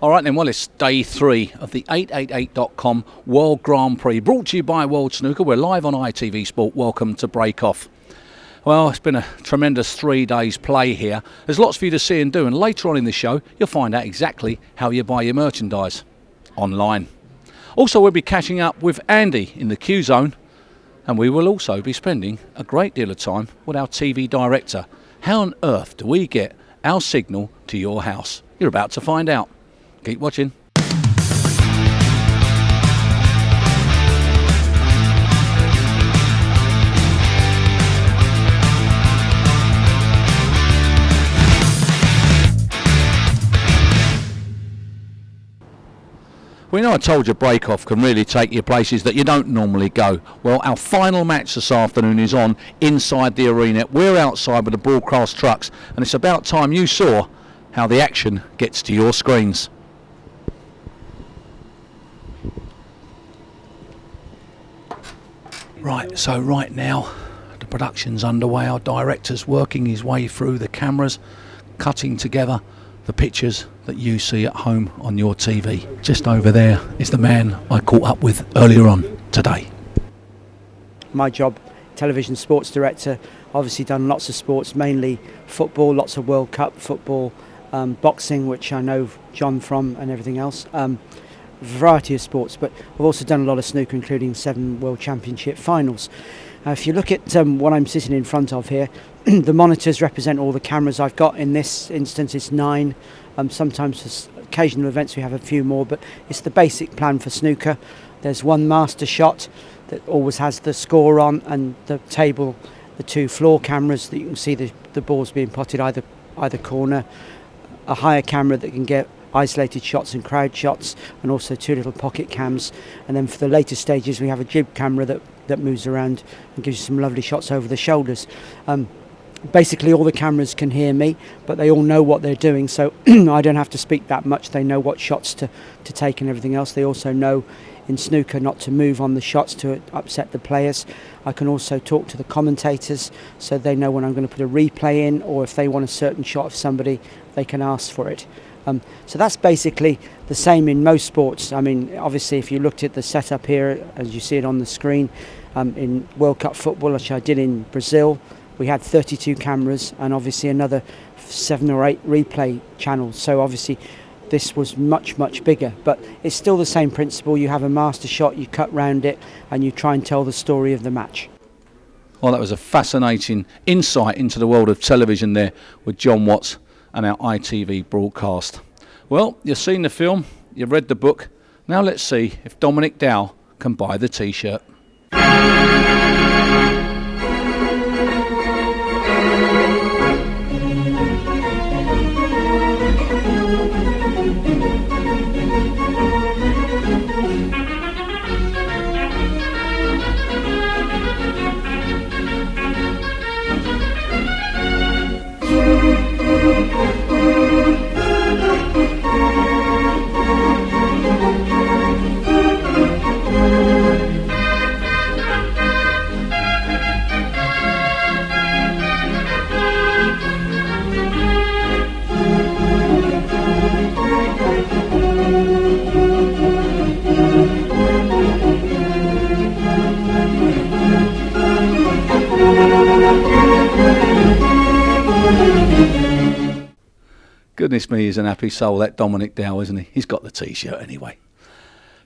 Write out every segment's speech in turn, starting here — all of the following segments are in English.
All right then, well, it's day 3 of the 888.com World Grand Prix, brought to you by World Snooker. We're live on ITV Sport. Welcome to Break Off. Well, it's been a tremendous 3 days play here. There's lots for you to see and do, and later on in the show, you'll find out exactly how you buy your merchandise online. Also, we'll be catching up with Andy in the Qzone, and we will also be spending a great deal of time with our TV director. How on earth do we get our signal to your house? You're about to find out. Keep watching. We know I told you Break Off can really take you places that you don't normally go. Well, our final match this afternoon is on inside the arena. We're outside with the broadcast trucks, and it's about time you saw how the action gets to your screens. Right, so right now the production's underway. Our director's working his way through the cameras, cutting together the pictures that you see at home on your TV. Just over there is the man I caught up with earlier on today. My job, television sports director, obviously done lots of sports, mainly football, lots of World Cup football, boxing, which I know John from, and everything else. Variety of sports, but I've also done a lot of snooker, including 7 World Championship finals. If you look at what I'm sitting in front of here, the monitors represent all the cameras I've got. In this instance it's 9. Sometimes for occasional events we have a few more, but it's the basic plan for snooker. There's one master shot that always has the score on, and the table, the 2 floor cameras that you can see the balls being potted either corner, a higher camera that can get isolated shots and crowd shots, and also 2 little pocket cams. And then for the later stages we have a jib camera that moves around and gives you some lovely shots over the shoulders. Basically all the cameras can hear me, but they all know what they're doing, so I don't have to speak that much. They know what shots to take and everything else. They also know in snooker not to move on the shots to upset the players. I can also talk to the commentators, so they know when I'm going to put a replay in, or if they want a certain shot of somebody, they can ask for it. So that's basically the same in most sports. I mean, obviously if you looked at the setup here, as you see it on the screen, in World Cup football, which I did in Brazil, we had 32 cameras and obviously another 7 or 8 replay channels. So obviously this was much, much bigger, but it's still the same principle. You have a master shot, you cut round it, and you try and tell the story of the match. Well, that was a fascinating insight into the world of television there with John Watts and our ITV broadcast. Well, you've seen the film, you've read the book. Now let's see if Dominic Dow can buy the t-shirt. Goodness me, he's an happy soul, that Dominic Dow, isn't he? He's got the t-shirt anyway.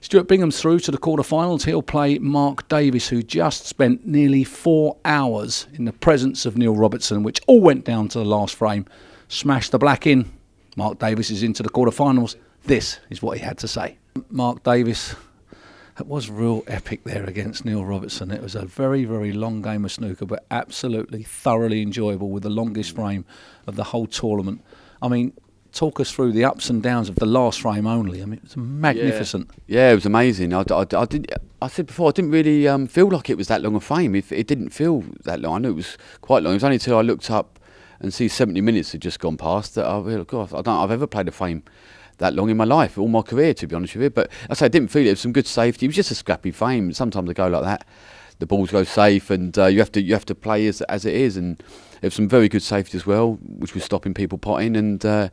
Stuart Bingham's through to the quarterfinals. He'll play Mark Davis, who just spent nearly 4 hours in the presence of Neil Robertson, which all went down to the last frame. Smashed the black in. Mark Davis is into the quarterfinals. This is what he had to say. Mark Davis, it was real epic there against Neil Robertson. It was a very, very long game of snooker, but absolutely thoroughly enjoyable, with the longest frame of the whole tournament. I mean, talk us through the ups and downs of the last frame only. I mean, it was magnificent. Yeah, it was amazing. I said before, I didn't really feel like it was that long a frame. It didn't feel that long. I knew it was quite long. It was only until I looked up and see 70 minutes had just gone past that I realised, God, I don't think I've ever played a frame that long in my life, all my career, to be honest with you. But I say I didn't feel it. It was some good safety. It was just a scrappy frame. Sometimes they go like that. the balls go safe, and you have to play as it is. And there was some very good safety as well, which was stopping people potting. And I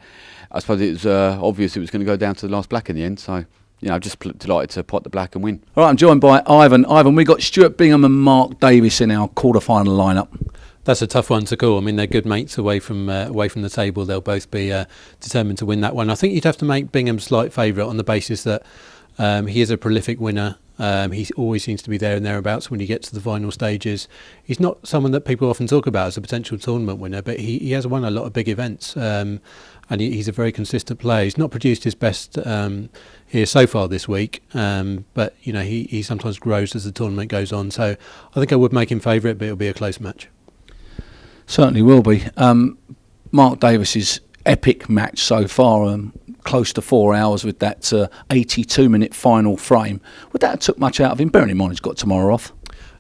suppose it was obvious it was going to go down to the last black in the end. So, just delighted to pot the black and win. All right, I'm joined by Ivan. Ivan, we got Stuart Bingham and Mark Davis in our quarter-final lineup. That's a tough one to call. I mean, they're good mates away from the table. They'll both be determined to win that one. I think you'd have to make Bingham slight favourite on the basis that he is a prolific winner. He always seems to be there and thereabouts when he gets to the final stages. He's not someone that people often talk about as a potential tournament winner, but he has won a lot of big events, and he's a very consistent player. He's not produced his best here so far this week, but he sometimes grows as the tournament goes on. So I think I would make him favourite, but it'll be a close match. Certainly will be. Mark Davis's epic match so far, close to 4 hours with that 82-minute final frame. Would that have took much out of him? Bearing in mind he's got tomorrow off.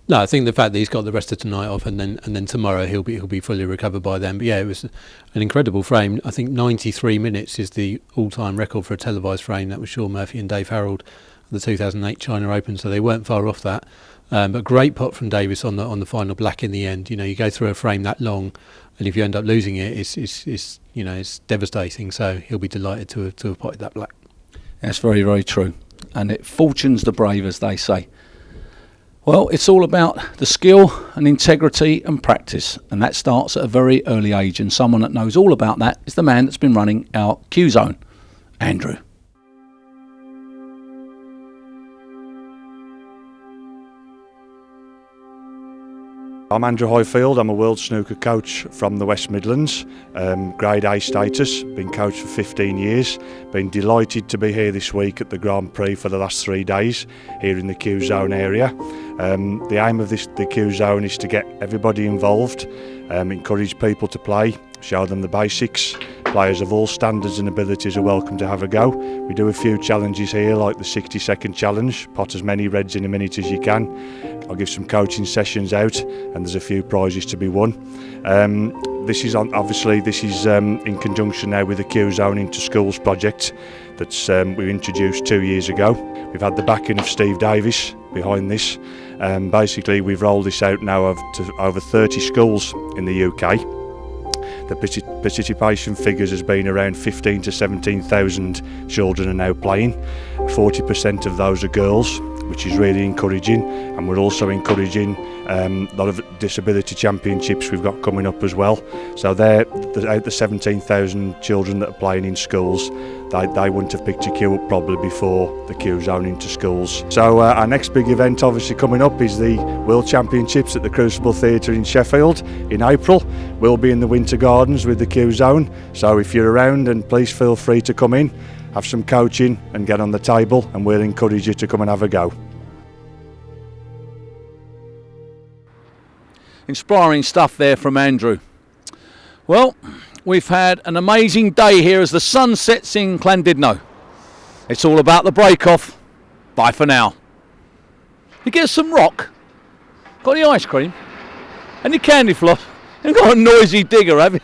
No, I think the fact that he's got the rest of tonight off, and then tomorrow he'll be fully recovered by then. But yeah, it was an incredible frame. I think 93 minutes is the all-time record for a televised frame. That was Sean Murphy and Dave Harold at the 2008 China Open, so they weren't far off that. But great pot from Davis on the final black in the end. You go through a frame that long, and if you end up losing it, it's devastating. So he'll be delighted to have potted that black. That's very, very true. And it fortunes the brave, as they say. Well, it's all about the skill and integrity and practice, and that starts at a very early age. And someone that knows all about that is the man that's been running our Qzone, Andrew. I'm Andrew Highfield. I'm a world snooker coach from the West Midlands, grade A status, been coached for 15 years. Been delighted to be here this week at the Grand Prix for the last 3 days here in the Qzone area. The aim of the Qzone is to get everybody involved, encourage people to play, show them the basics. Players of all standards and abilities are welcome to have a go. We do a few challenges here, like the 60-second challenge, pot as many reds in a minute as you can. I'll give some coaching sessions out, and there's a few prizes to be won. This is in conjunction now with the Qzone into Schools project that's we introduced 2 years ago. We've had the backing of Steve Davis behind this. Basically, we've rolled this out now to over 30 schools in the UK. The participation figures has been around 15 to 17,000 children are now playing. 40% of those are girls, which is really encouraging, and we're also encouraging a lot of disability championships we've got coming up as well. So out the 17,000 children that are playing in schools, they wouldn't have picked a queue up probably before the Qzone into schools. So our next big event obviously coming up is the World Championships at the Crucible Theatre in Sheffield in April. We'll be in the Winter Gardens with the Qzone, so if you're around, and please feel free to come in, have some coaching and get on the table, and we'll encourage you to come and have a go. Inspiring stuff there from Andrew. Well, we've had an amazing day here as the sun sets in Llandudno. It's all about the break-off. Bye for now. You get some rock, got any ice cream, and your candy floss, and got a noisy digger, have you?